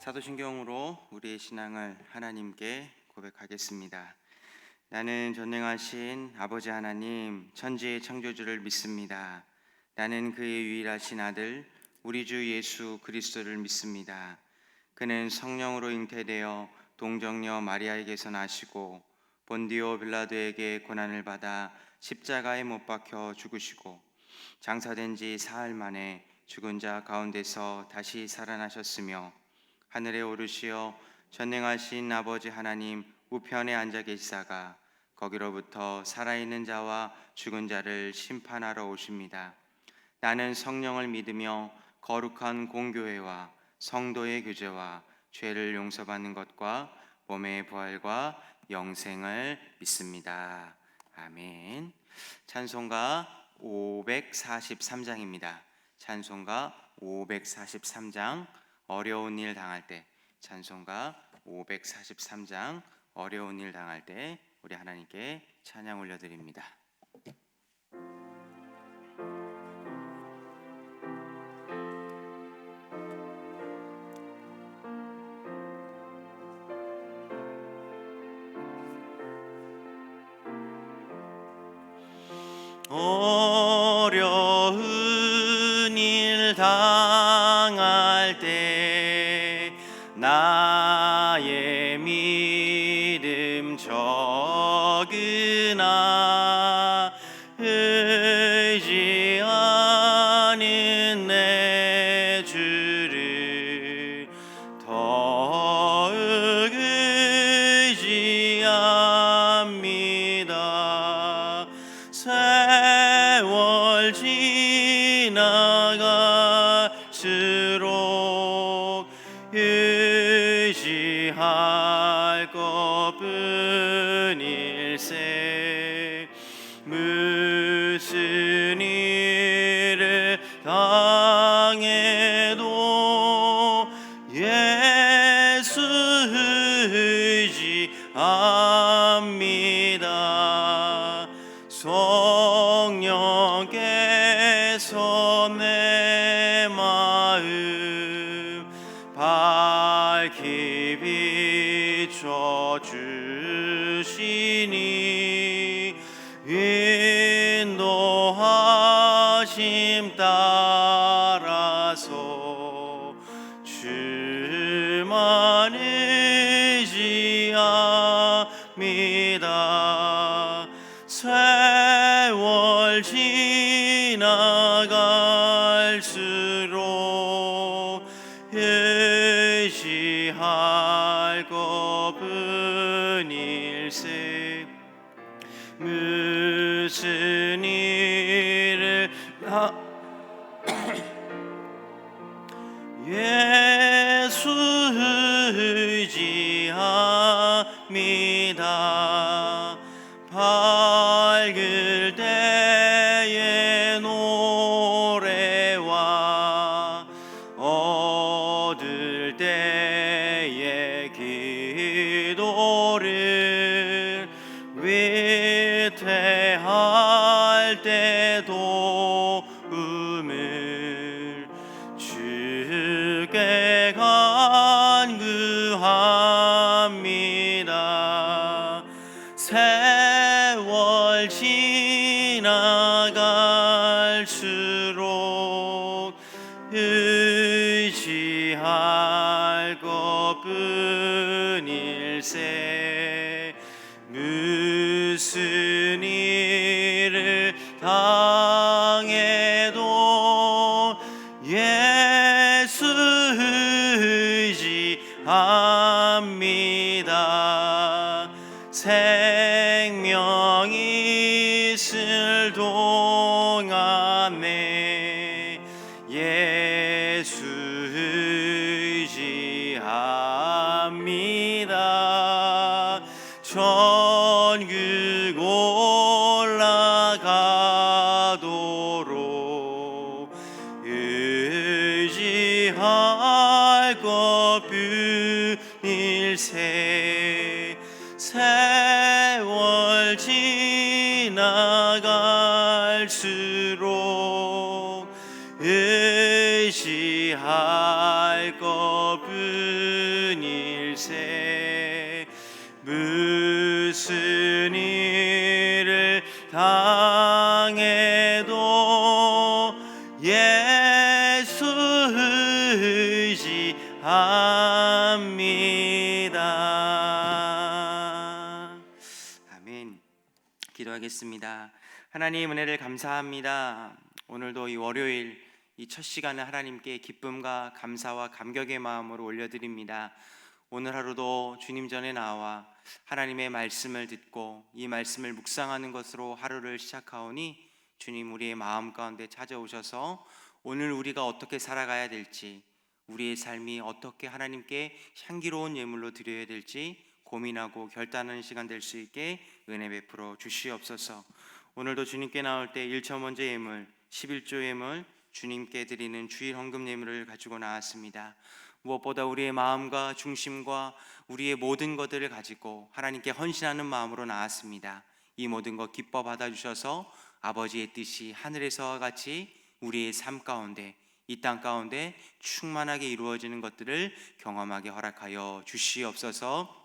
사도신경으로 우리의 신앙을 하나님께 고백하겠습니다. 나는 전능하신 아버지 하나님, 천지의 창조주를 믿습니다. 나는 그의 유일하신 아들 우리 주 예수 그리스도를 믿습니다. 그는 성령으로 잉태되어 동정녀 마리아에게서 나시고 본디오 빌라도에게 고난을 받아 십자가에 못 박혀 죽으시고 장사된 지 사흘 만에 죽은 자 가운데서 다시 살아나셨으며 하늘에 오르시어 전능하신 아버지 하나님 우편에 앉아 계시다가 거기로부터 살아있는 자와 죽은 자를 심판하러 오십니다. 나는 성령을 믿으며 거룩한 공교회와 성도의 교제와 죄를 용서받는 것과 몸의 부활과 영생을 믿습니다. 아멘. 찬송가 543장입니다. 찬송가 543장 어려운 일 당할 때, 찬송가 543장 어려운 일 당할 때 우리 하나님께 찬양 올려드립니다. 어려운 일 당할 때 나의 믿음 적으나 의지하는 내 주를 더욱 의지합니다. 세월 지나갈수록 의지할 것뿐일세. 무슨 일을 당해도 예수 의지합니다. 성령께서 내 마음 밝히 비춰주시니 인도하심 따라서 주만 의지합니다. 세월 지나갈수록 의지할 것뿐일세. 무슨 일을 예수 의지합니다. 밝을 때의 노래와 어두울 때의 기도를 위태할 때 도움을 주께 간구합니다. 세월 지나갈수록 의지할 것뿐일세. 무슨 일을 당해도 예수 의지합니다. 생명이 있을 동안에 예수 의지합니다. 천국 올라가도록 의지할 것뿐일세. 세월 지나갈수록 의지할 것뿐 기도하겠습니다. 하나님 은혜를 감사합니다. 오늘도 이 월요일 이 첫 시간을 하나님께 기쁨과 감사와 감격의 마음으로 올려드립니다. 오늘 하루도 주님 전에 나와 하나님의 말씀을 듣고 이 말씀을 묵상하는 것으로 하루를 시작하오니 주님 우리의 마음 가운데 찾아오셔서 오늘 우리가 어떻게 살아가야 될지, 우리의 삶이 어떻게 하나님께 향기로운 예물로 드려야 될지 고민하고 결단하는 시간 될 수 있게 은혜 베풀어 주시옵소서. 오늘도 주님께 나올 때 1차 먼저 예물, 11조 예물, 주님께 드리는 주일 헌금 예물을 가지고 나왔습니다. 무엇보다 우리의 마음과 중심과 우리의 모든 것들을 가지고 하나님께 헌신하는 마음으로 나왔습니다. 이 모든 것 기뻐 받아주셔서 아버지의 뜻이 하늘에서와 같이 우리의 삶 가운데, 이 땅 가운데 충만하게 이루어지는 것들을 경험하게 허락하여 주시옵소서.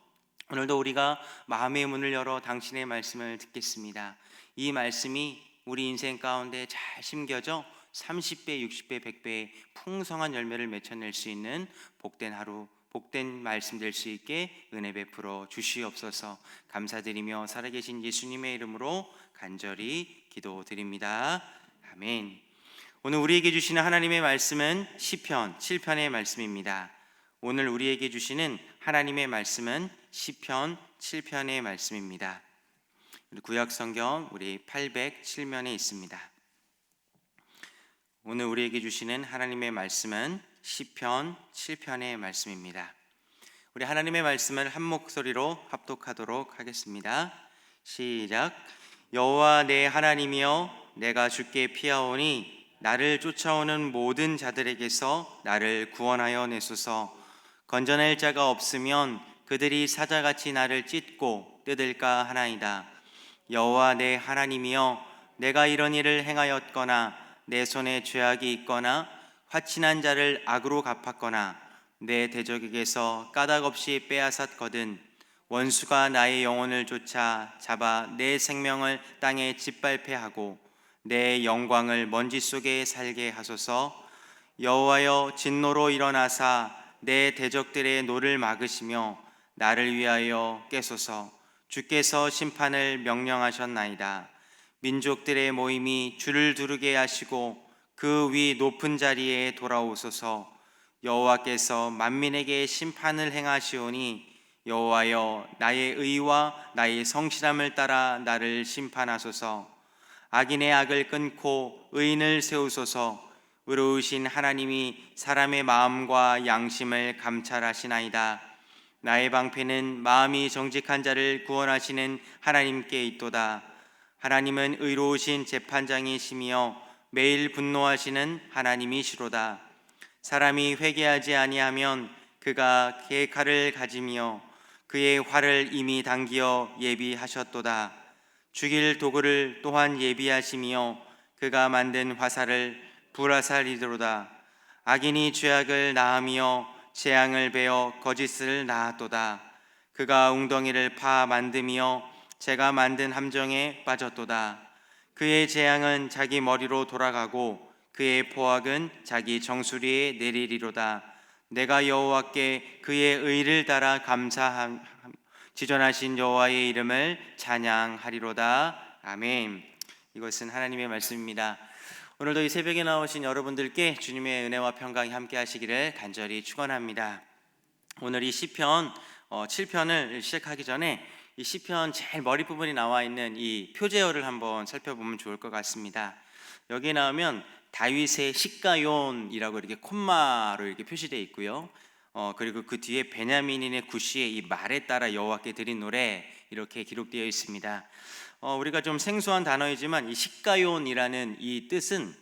오늘도 우리가 마음의 문을 열어 당신의 말씀을 듣겠습니다. 이 말씀이 우리 인생 가운데 잘 심겨져 30배, 60배, 100배의 풍성한 열매를 맺어낼 수 있는 복된 하루, 복된 말씀 될 수 있게 은혜 베풀어 주시옵소서. 감사드리며 살아계신 예수님의 이름으로 간절히 기도드립니다. 아멘. 오늘 우리에게 주시는 하나님의 말씀은 시편 7편의 말씀입니다. 오늘 우리에게 주시는 하나님의 말씀은 시편 7편의 말씀입니다. 구약 성경 우리 807면에 있습니다. 오늘 우리에게 주시는 하나님의 말씀은 시편 7편의 말씀입니다. 우리 하나님의 말씀을 한 목소리로 합독하도록 하겠습니다. 시작. 여호와 내 하나님이여, 내가 주께 피하오니 나를 쫓아오는 모든 자들에게서 나를 구원하여 내소서. 건져낼 자가 없으면 그들이 사자같이 나를 찢고 뜯을까 하나이다. 여호와 내 하나님이여, 내가 이런 일을 행하였거나 내 손에 죄악이 있거나 화친한 자를 악으로 갚았거나 내 대적에게서 까닭없이 빼앗았거든 원수가 나의 영혼을 쫓아 잡아 내 생명을 땅에 짓밟게 하고 내 영광을 먼지 속에 살게 하소서. 여호와여, 진노로 일어나사 내 대적들의 노를 막으시며 나를 위하여 깨소서. 주께서 심판을 명령하셨나이다. 민족들의 모임이 주를 두르게 하시고 그 위 높은 자리에 돌아오소서. 여호와께서 만민에게 심판을 행하시오니 여호와여, 나의 의와 나의 성실함을 따라 나를 심판하소서. 악인의 악을 끊고 의인을 세우소서. 의로우신 하나님이 사람의 마음과 양심을 감찰하시나이다. 나의 방패는 마음이 정직한 자를 구원하시는 하나님께 있도다. 하나님은 의로우신 재판장이시며 매일 분노하시는 하나님이시로다. 사람이 회개하지 아니하면 그가 그의 칼을 가지며 그의 활을 이미 당기어 예비하셨도다. 죽일 도구를 또한 예비하시며 그가 만든 화살을 불화살이로다. 악인이 죄악을 낳으며 재앙을 베어 거짓을 낳았도다. 그가 웅덩이를 파 만드며 제가 만든 함정에 빠졌도다. 그의 재앙은 자기 머리로 돌아가고 그의 포악은 자기 정수리에 내리리로다. 내가 여호와께 그의 의를 따라 감사함 지존하신 여호와의 이름을 찬양하리로다. 아멘. 이것은 하나님의 말씀입니다. 오늘도 이 새벽에 나오신 여러분들께 주님의 은혜와 평강이 함께 하시기를 간절히 축원합니다. 오늘 이 시편 7편을 시작하기 전에 이 시편 제일 머리 부분이 나와 있는 이 표제어를 한번 살펴보면 좋을 것 같습니다. 여기에 나오면 다윗의 시가욘이라고 이렇게 콤마로 이렇게 표시되어 있고요. 그리고 그 뒤에 베냐민인의 구시의 이 말에 따라 여호와께 드린 노래 이렇게 기록되어 있습니다. 우리가 좀 생소한 단어이지만 이 시가욘이라는 이 뜻은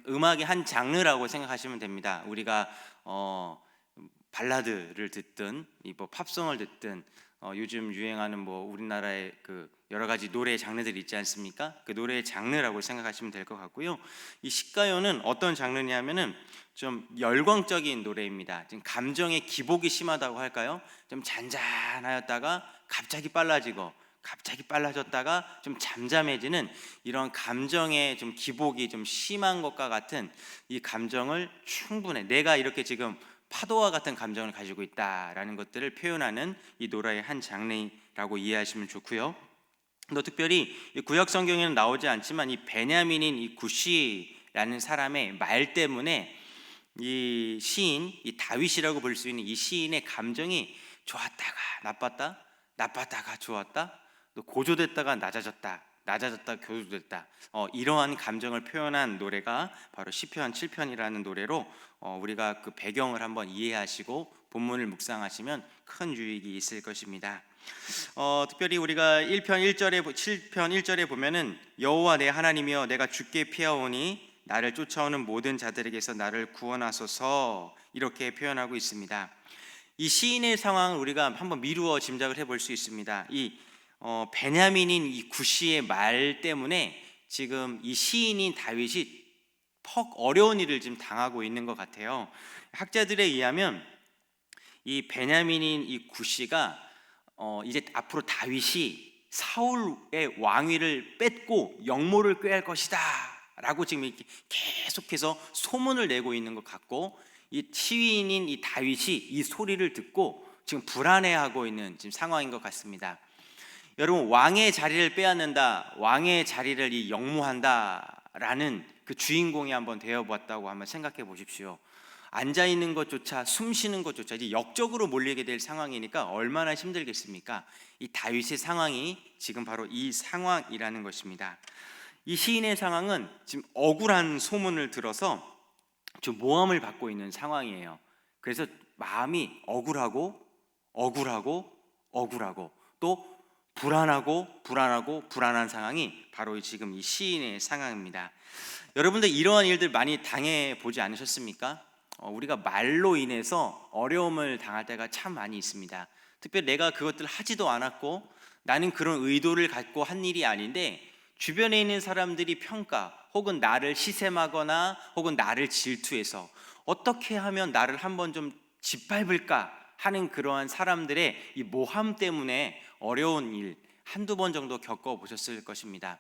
음악의 한 장르라고 생각하시면 됩니다. 우리가 발라드를 듣든 뭐 팝송을 듣든 요즘 유행하는 뭐 우리나라의 그 여러 가지 노래 장르들이 있지 않습니까? 그 노래의 장르라고 생각하시면 될 것 같고요. 이 시가요는 어떤 장르냐면은 좀 열광적인 노래입니다. 좀 감정의 기복이 심하다고 할까요? 좀 잔잔하였다가 갑자기 빨라지고 갑자기 빨라졌다가 좀 잠잠해지는 이런 감정의 좀 기복이 좀 심한 것과 같은 이 감정을 충분히 내가 이렇게 지금 파도와 같은 감정을 가지고 있다라는 것들을 표현하는 이 노래의 한 장르라고 이해하시면 좋고요. 또 특별히 이 구약 성경에는 나오지 않지만 이 베냐민인 이 구시라는 사람의 말 때문에 이 시인, 이 다윗이라고 볼 수 있는 이 시인의 감정이 좋았다가 나빴다, 나빴다가 좋았다, 또 고조됐다가 낮아졌다, 낮아졌다 고조됐다, 이러한 감정을 표현한 노래가 바로 시편 7편이라는 노래로 우리가 그 배경을 한번 이해하시고 본문을 묵상하시면 큰 유익이 있을 것입니다. 특별히 우리가 7편 1절에 보면은 여호와 내 하나님이여 내가 주께 피하오니 나를 쫓아오는 모든 자들에게서 나를 구원하소서, 이렇게 표현하고 있습니다. 이 시인의 상황을 우리가 한번 미루어 짐작을 해볼 수 있습니다. 이 베냐민인 이 구시의 말 때문에 지금 이 시인인 다윗이 퍽 어려운 일을 지금 당하고 있는 것 같아요. 학자들에 의하면 이 베냐민인 이 구시가 이제 앞으로 다윗이 사울의 왕위를 뺏고 영모를 꾀할 것이다 라고 지금 이렇게 계속해서 소문을 내고 있는 것 같고, 이 시위인인 이 다윗이 이 소리를 듣고 지금 불안해하고 있는 지금 상황인 것 같습니다. 여러분, 왕의 자리를 빼앗는다, 왕의 자리를 이 영모한다라는 그 주인공이 한번 되어봤다고 한번 생각해 보십시오. 앉아 있는 것조차, 숨 쉬는 것조차 이제 역적으로 몰리게 될 상황이니까 얼마나 힘들겠습니까? 이 다윗의 상황이 지금 바로 이 상황이라는 것입니다. 이 시인의 상황은 지금 억울한 소문을 들어서 좀 모함을 받고 있는 상황이에요. 그래서 마음이 억울하고 또 불안한 상황이 바로 지금 이 시인의 상황입니다. 여러분들 이러한 일들 많이 당해 보지 않으셨습니까? 우리가 말로 인해서 어려움을 당할 때가 참 많이 있습니다. 특별히 내가 그것들 하지도 않았고 나는 그런 의도를 갖고 한 일이 아닌데 주변에 있는 사람들이 평가 혹은 나를 시샘하거나 혹은 나를 질투해서 어떻게 하면 나를 한번 좀 짓밟을까 하는 그러한 사람들의 이 모함 때문에 어려운 일 한두 번 정도 겪어보셨을 것입니다.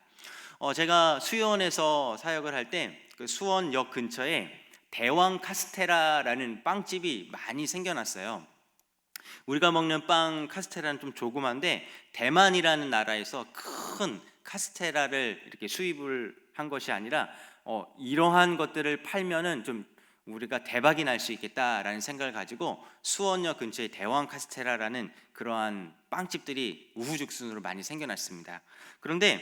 제가 수원에서 사역을 할 때 그 수원역 근처에 대왕 카스테라라는 빵집이 많이 생겨났어요. 우리가 먹는 빵 카스테라는 좀 조그만데 대만이라는 나라에서 큰 카스테라를 이렇게 수입을 한 것이 아니라 이러한 것들을 팔면은 좀 우리가 대박이 날 수 있겠다라는 생각을 가지고 수원역 근처에 대왕 카스테라라는 그러한 빵집들이 우후죽순으로 많이 생겨났습니다. 그런데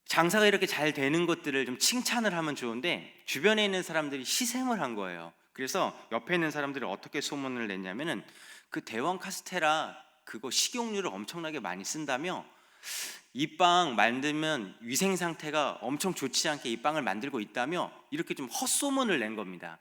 장사가 이렇게 잘 되는 것들을 좀 칭찬을 하면 좋은데 주변에 있는 사람들이 시샘을 한 거예요. 그래서 옆에 있는 사람들이 어떻게 소문을 냈냐면은 그 대왕 카스테라 그거 식용유를 엄청나게 많이 쓴다며, 이 빵 만들면 위생 상태가 엄청 좋지 않게 이 빵을 만들고 있다며 이렇게 좀 헛소문을 낸 겁니다.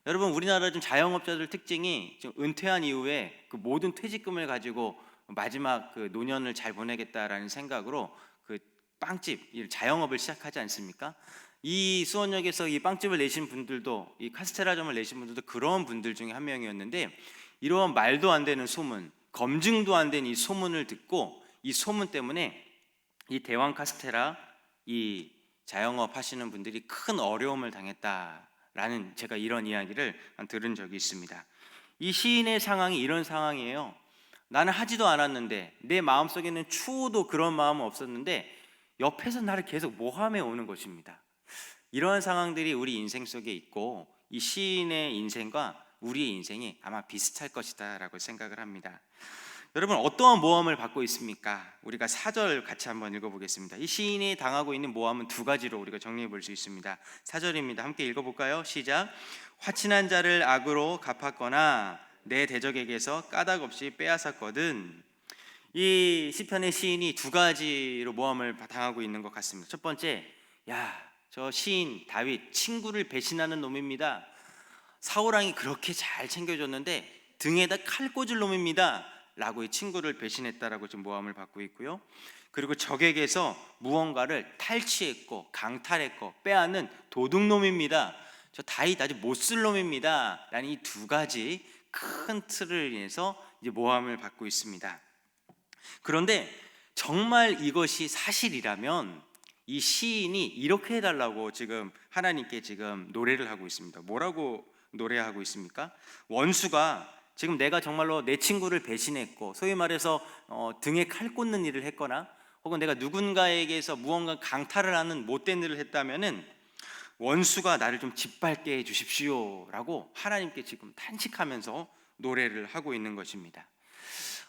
여러분, 우리나라 좀 자영업자들 특징이 좀 은퇴한 이후에 그 모든 퇴직금을 가지고 마지막 그 노년을 잘 보내겠다라는 생각으로 그 빵집 자영업을 시작하지 않습니까? 이 수원역에서 이 빵집을 내신 분들도, 이 카스테라점을 내신 분들도 그런 분들 중에 한 명이었는데, 이러한 말도 안 되는 소문, 검증도 안 된 이 소문을 듣고 이 소문 때문에 이 대왕 카스테라 이 자영업 하시는 분들이 큰 어려움을 당했다라는, 제가 이런 이야기를 들은 적이 있습니다. 이 시인의 상황이 이런 상황이에요. 나는 하지도 않았는데, 내 마음속에는 추호도 그런 마음은 없었는데 옆에서 나를 계속 모함해 오는 것입니다. 이러한 상황들이 우리 인생 속에 있고 이 시인의 인생과 우리의 인생이 아마 비슷할 것이다 라고 생각을 합니다. 여러분, 어떠한 모함을 받고 있습니까? 우리가 4절 같이 한번 읽어보겠습니다. 이 시인이 당하고 있는 모함은 두 가지로 우리가 정리해 볼 수 있습니다. 4절입니다. 함께 읽어볼까요? 시작. 화친한 자를 악으로 갚았거나 내 대적에게서 까닭 없이 빼앗았거든. 이 시편의 시인이 두 가지로 모함을 당하고 있는 것 같습니다. 첫 번째, 저 시인 다윗 친구를 배신하는 놈입니다. 사울왕이 그렇게 잘 챙겨줬는데 등에다 칼 꽂을 놈입니다 라고 이 친구를 배신했다라고 좀 모함을 받고 있고요. 그리고 적에게서 무언가를 탈취했고 강탈했고 빼앗는 도둑놈입니다. 저 다윗 아주 못쓸 놈입니다 라는 이 두 가지 큰 틀을 인해서 이제 모함을 받고 있습니다. 그런데 정말 이것이 사실이라면 이 시인이 이렇게 해달라고 지금 하나님께 지금 노래를 하고 있습니다. 뭐라고 노래하고 있습니까? 원수가 지금 내가 정말로 내 친구를 배신했고 소위 말해서 등에 칼 꽂는 일을 했거나 혹은 내가 누군가에게서 무언가 강탈을 하는 못된 일을 했다면은 원수가 나를 좀 짓밟게 해 주십시오라고 하나님께 지금 탄식하면서 노래를 하고 있는 것입니다.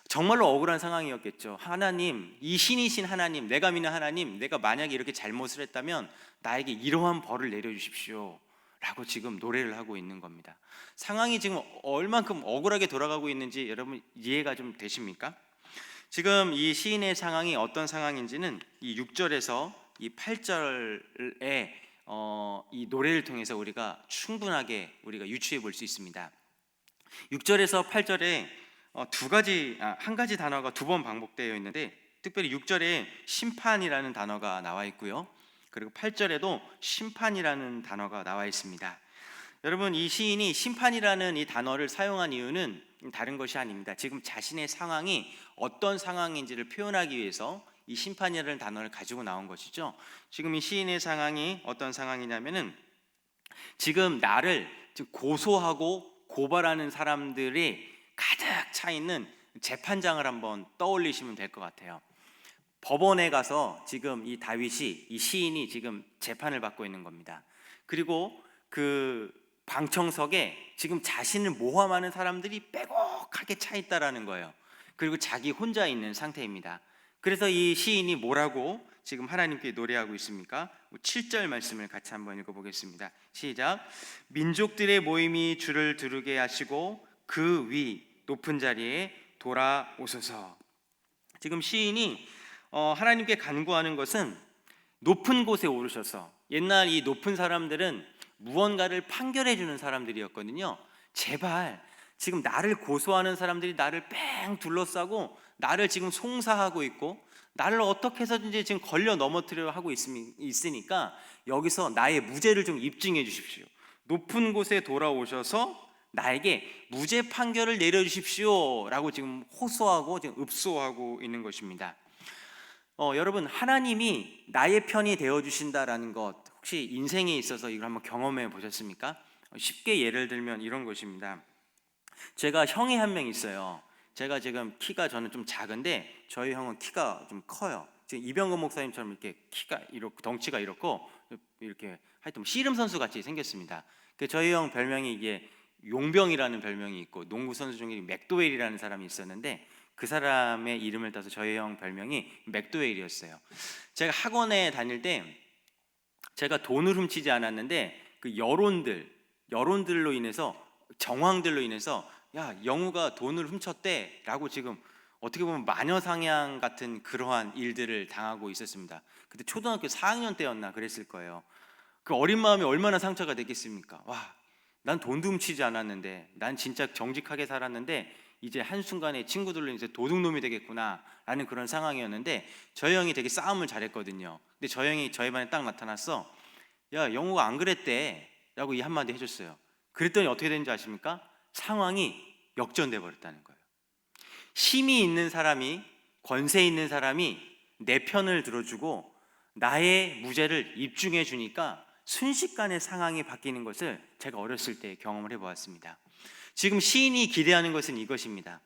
정말로 억울한 상황이었겠죠. 하나님, 이 신이신 하나님, 내가 믿는 하나님, 내가 만약에 이렇게 잘못을 했다면 나에게 이러한 벌을 내려주십시오 라고 지금 노래를 하고 있는 겁니다. 상황이 지금 얼만큼 억울하게 돌아가고 있는지 여러분 이해가 좀 되십니까? 지금 이 시인의 상황이 어떤 상황인지는 이 6절에서 이 8절에 이 노래를 통해서 우리가 충분하게 우리가 유추해 볼 수 있습니다. 6절에서 8절에 한 가지 단어가 두 번 반복되어 있는데, 특별히 6절에 심판이라는 단어가 나와 있고요, 그리고 8절에도 심판이라는 단어가 나와 있습니다. 여러분, 이 시인이 심판이라는 이 단어를 사용한 이유는 다른 것이 아닙니다. 지금 자신의 상황이 어떤 상황인지를 표현하기 위해서 이 심판이라는 단어를 가지고 나온 것이죠. 지금 이 시인의 상황이 어떤 상황이냐면은 지금 나를 고소하고 고발하는 사람들이 가득 차 있는 재판장을 한번 떠올리시면 될 것 같아요. 법원에 가서 지금 이 다윗이, 이 시인이 지금 재판을 받고 있는 겁니다. 그리고 그 방청석에 지금 자신을 모함하는 사람들이 빼곡하게 차 있다라는 거예요. 그리고 자기 혼자 있는 상태입니다. 그래서 이 시인이 뭐라고 지금 하나님께 노래하고 있습니까? 7절 말씀을 같이 한번 읽어보겠습니다. 시작. 민족들의 모임이 주를 두르게 하시고 그 위 높은 자리에 돌아오소서. 지금 시인이 하나님께 간구하는 것은 높은 곳에 오르셔서, 옛날 이 높은 사람들은 무언가를 판결해 주는 사람들이었거든요. 제발 지금 나를 고소하는 사람들이 나를 뺑 둘러싸고 나를 지금 송사하고 있고 나를 어떻게 해서든지 지금 걸려 넘어뜨려 하고 있으니까 여기서 나의 무죄를 좀 입증해 주십시오. 높은 곳에 돌아오셔서 나에게 무죄 판결을 내려주십시오 라고 지금 호소하고 지금 읍소하고 있는 것입니다. 여러분, 하나님이 나의 편이 되어주신다라는 것 혹시 인생에 있어서 이걸 한번 경험해 보셨습니까? 쉽게 예를 들면 이런 것입니다. 제가 형이 한 명 있어요. 제가 지금 키가, 저는 좀 작은데 저희 형은 키가 좀 커요. 지금 이병건 목사님처럼 이렇게 키가 이렇고 덩치가 이렇고 이렇게 하여튼 씨름 선수 같이 생겼습니다. 저희 형 별명이 이게 용병이라는 별명이 있고, 농구 선수 중에 맥도웰이라는 사람이 있었는데 그 사람의 이름을 따서 저희 형 별명이 맥도웰이었어요. 제가 학원에 다닐 때 제가 돈을 훔치지 않았는데 그 여론들로 인해서, 정황들로 인해서 야, 영우가 돈을 훔쳤대 라고 지금 어떻게 보면 마녀사냥 같은 그러한 일들을 당하고 있었습니다. 그때 초등학교 4학년 때였나 그랬을 거예요. 그 어린 마음이 얼마나 상처가 됐겠습니까? 와, 난 돈도 훔치지 않았는데, 난 진짜 정직하게 살았는데 이제 한순간에 친구들로 이제 도둑놈이 되겠구나 라는 그런 상황이었는데, 저희 형이 되게 싸움을 잘했거든요. 근데 저희 형이 저희 반에 딱 나타났어. 야, 영우가 안 그랬대 라고 이 한마디 해줬어요. 그랬더니 어떻게 되는지 아십니까? 상황이 역전돼 버렸다는 거예요. 힘이 있는 사람이, 권세 있는 사람이 내 편을 들어주고 나의 무죄를 입증해 주니까 순식간에 상황이 바뀌는 것을 제가 어렸을 때 경험을 해보았습니다. 지금 시인이 기대하는 것은 이것입니다.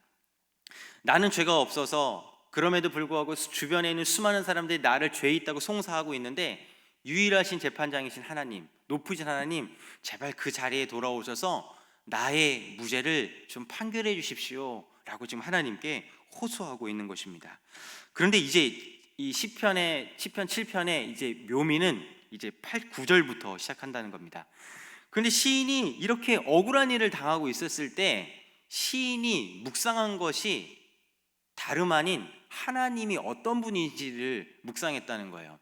나는 죄가 없어서, 그럼에도 불구하고 주변에 있는 수많은 사람들이 나를 죄 있다고 송사하고 있는데 유일하신 재판장이신 하나님, 높으신 하나님, 제발 그 자리에 돌아오셔서 나의 무죄를 좀 판결해 주십시오 라고 지금 하나님께 호소하고 있는 것입니다. 그런데 이제 이 시편 7편의 이제 묘미는 이제 9절부터 시작한다는 겁니다. 그런데 시인이 이렇게 억울한 일을 당하고 있었을 때 시인이 묵상한 것이 다름 아닌 하나님이 어떤 분인지를 묵상했다는 거예요.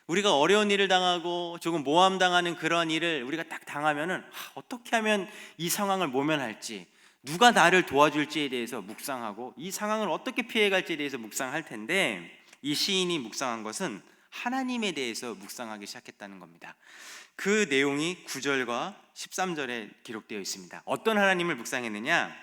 우리가 어려운 일을 당하고 조금 모함당하는 그런 일을 우리가 딱 당하면은 어떻게 하면 이 상황을 모면할지, 누가 나를 도와줄지에 대해서 묵상하고 이 상황을 어떻게 피해갈지에 대해서 묵상할 텐데, 이 시인이 묵상한 것은 하나님에 대해서 묵상하기 시작했다는 겁니다. 그 내용이 9절과 13절에 기록되어 있습니다. 어떤 하나님을 묵상했느냐?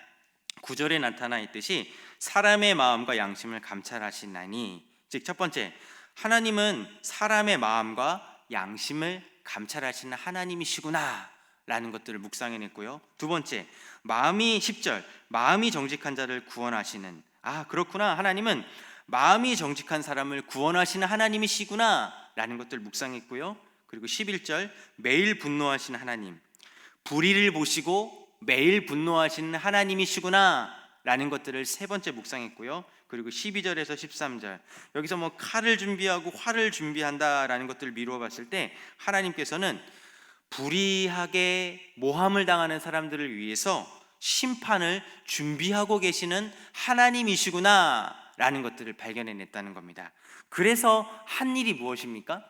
9절에 나타나 있듯이 사람의 마음과 양심을 감찰하시나니, 즉 첫 번째, 하나님은 사람의 마음과 양심을 감찰하시는 하나님이시구나 라는 것들을 묵상해냈고요. 두 번째, 10절, 마음이 정직한 자를 구원하시는, 그렇구나, 하나님은 마음이 정직한 사람을 구원하시는 하나님이시구나 라는 것들 묵상했고요. 그리고 11절 매일 분노하시는 하나님, 불의를 보시고 매일 분노하시는 하나님이시구나 라는 것들을 세 번째 묵상했고요. 그리고 12절에서 13절 여기서 뭐 칼을 준비하고 활을 준비한다라는 것들을 미루어 봤을 때 하나님께서는 불의하게 모함을 당하는 사람들을 위해서 심판을 준비하고 계시는 하나님이시구나 라는 것들을 발견해냈다는 겁니다. 그래서 한 일이 무엇입니까?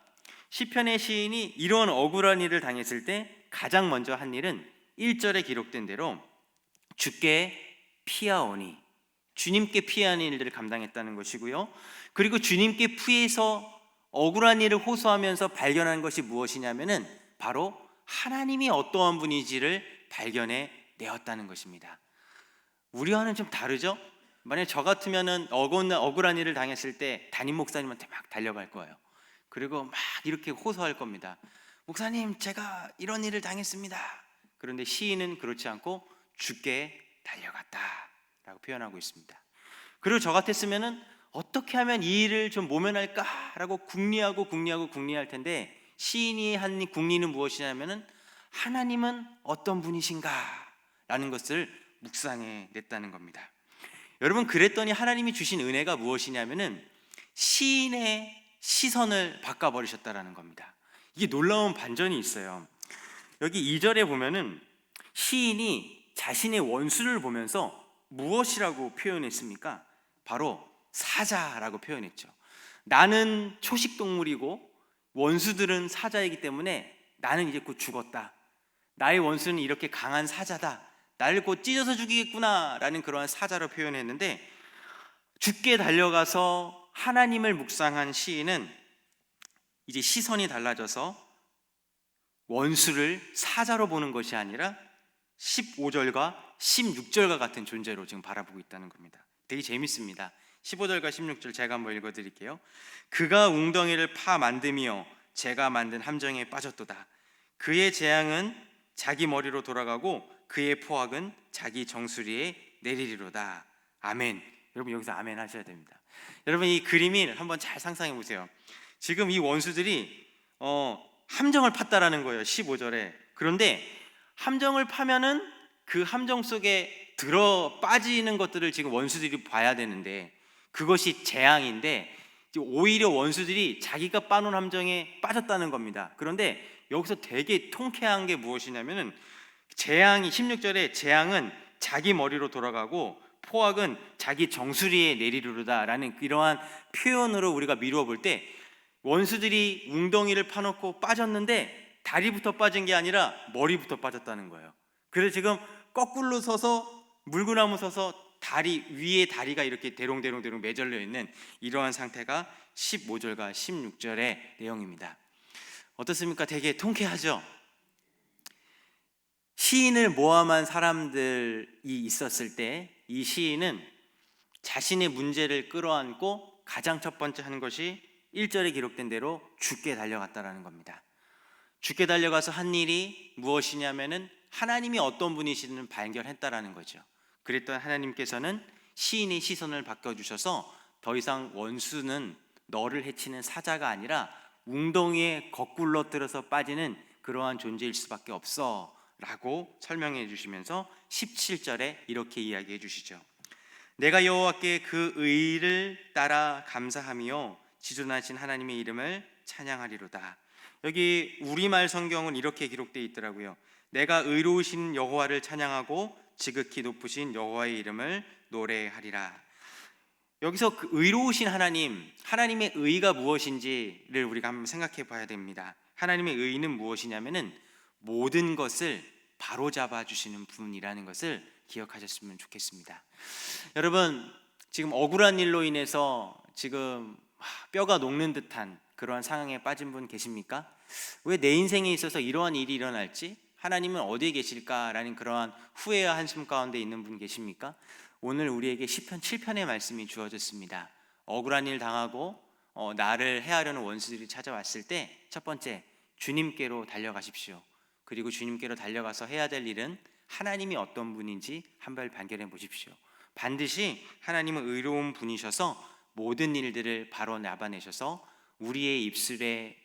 시편의 시인이 이런 억울한 일을 당했을 때 가장 먼저 한 일은 1절에 기록된 대로 주께 피하오니, 주님께 피하는 일들을 감당했다는 것이고요. 그리고 주님께 피해서 억울한 일을 호소하면서 발견한 것이 무엇이냐면은 바로 하나님이 어떠한 분인지를 발견해 내었다는 것입니다. 우리와는 좀 다르죠? 만약 저 같으면은 억울한 일을 당했을 때 담임 목사님한테 막 달려갈 거예요. 그리고 막 이렇게 호소할 겁니다. 목사님, 제가 이런 일을 당했습니다. 그런데 시인은 그렇지 않고 주께 달려갔다 라고 표현하고 있습니다. 그리고 저 같았으면은 어떻게 하면 이 일을 좀 모면할까 라고 궁리할 텐데 시인이 한 궁리는 무엇이냐면은 하나님은 어떤 분이신가 라는 것을 묵상해 냈다는 겁니다. 여러분, 그랬더니 하나님이 주신 은혜가 무엇이냐면은 시인의 시선을 바꿔버리셨다라는 겁니다. 이게 놀라운 반전이 있어요. 여기 2절에 보면은 시인이 자신의 원수를 보면서 무엇이라고 표현했습니까? 바로 사자라고 표현했죠. 나는 초식동물이고 원수들은 사자이기 때문에 나는 이제 곧 죽었다. 나의 원수는 이렇게 강한 사자다. 나를 곧 찢어서 죽이겠구나 라는 그러한 사자로 표현했는데, 죽게 달려가서 하나님을 묵상한 시인은 이제 시선이 달라져서 원수를 사자로 보는 것이 아니라 15절과 16절과 같은 존재로 지금 바라보고 있다는 겁니다. 되게 재밌습니다. 15절과 16절 제가 한번 읽어드릴게요. 그가 웅덩이를 파 만듦이요 제가 만든 함정에 빠졌도다. 그의 재앙은 자기 머리로 돌아가고 그의 포악은 자기 정수리에 내리리로다. 아멘. 여러분, 여기서 아멘 하셔야 됩니다. 여러분, 이 그림이 한번 잘 상상해 보세요. 지금 이 원수들이 함정을 팠다라는 거예요. 15절에. 그런데 함정을 파면은 그 함정 속에 들어 빠지는 것들을 지금 원수들이 봐야 되는데, 그것이 재앙인데 오히려 원수들이 자기가 빠놓은 함정에 빠졌다는 겁니다. 그런데 여기서 되게 통쾌한 게 무엇이냐면은 재앙이 16절에 재앙은 자기 머리로 돌아가고 포악은 자기 정수리에 내리르르다라는 이러한 표현으로 우리가 미루어 볼 때 원수들이 웅덩이를 파놓고 빠졌는데 다리부터 빠진 게 아니라 머리부터 빠졌다는 거예요. 그래서 지금 거꾸로 서서 물구나무 서서 다리 위에 다리가 이렇게 대롱대롱 매절려 있는 이러한 상태가 15절과 16절의 내용입니다. 어떻습니까? 되게 통쾌하죠? 시인을 모함한 사람들이 있었을 때 이 시인은 자신의 문제를 끌어안고 가장 첫 번째 하는 것이 1절에 기록된 대로 주께 달려갔다라는 겁니다. 주께 달려가서 한 일이 무엇이냐면은 하나님이 어떤 분이시는 발견했다라는 거죠. 그랬던 하나님께서는 시인의 시선을 바꿔주셔서 더 이상 원수는 너를 해치는 사자가 아니라 웅덩이에 거꾸로 들어서 빠지는 그러한 존재일 수밖에 없어 라고 설명해 주시면서 17절에 이렇게 이야기해 주시죠. 내가 여호와께 그 의를 따라 감사하며 지존하신 하나님의 이름을 찬양하리로다. 여기 우리말 성경은 이렇게 기록되어 있더라고요. 내가 의로우신 여호와를 찬양하고 지극히 높으신 여호와의 이름을 노래하리라. 여기서 그 의로우신 하나님, 하나님의 의가 무엇인지를 우리가 한번 생각해 봐야 됩니다. 하나님의 의는 무엇이냐면은 모든 것을 바로잡아 주시는 분이라는 것을 기억하셨으면 좋겠습니다. 여러분, 지금 억울한 일로 인해서 지금 뼈가 녹는 듯한 그러한 상황에 빠진 분 계십니까? 왜 내 인생에 있어서 이러한 일이 일어날지? 하나님은 어디에 계실까라는 그러한 후회와 한숨 가운데 있는 분 계십니까? 오늘 우리에게 시편 7편의 말씀이 주어졌습니다. 억울한 일 당하고 나를 해하려는 원수들이 찾아왔을 때 첫 번째, 주님께로 달려가십시오. 그리고 주님께로 달려가서 해야 될 일은 하나님이 어떤 분인지 한번 발견해 보십시오. 반드시 하나님은 의로운 분이셔서 모든 일들을 바로 잡아내셔서 우리의 입술에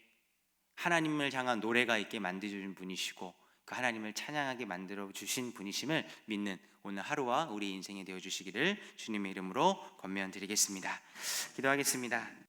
하나님을 향한 노래가 있게 만들어주신 분이시고 그 하나님을 찬양하게 만들어 주신 분이심을 믿는 오늘 하루와 우리 인생이 되어 주시기를 주님의 이름으로 권면드리겠습니다. 기도하겠습니다.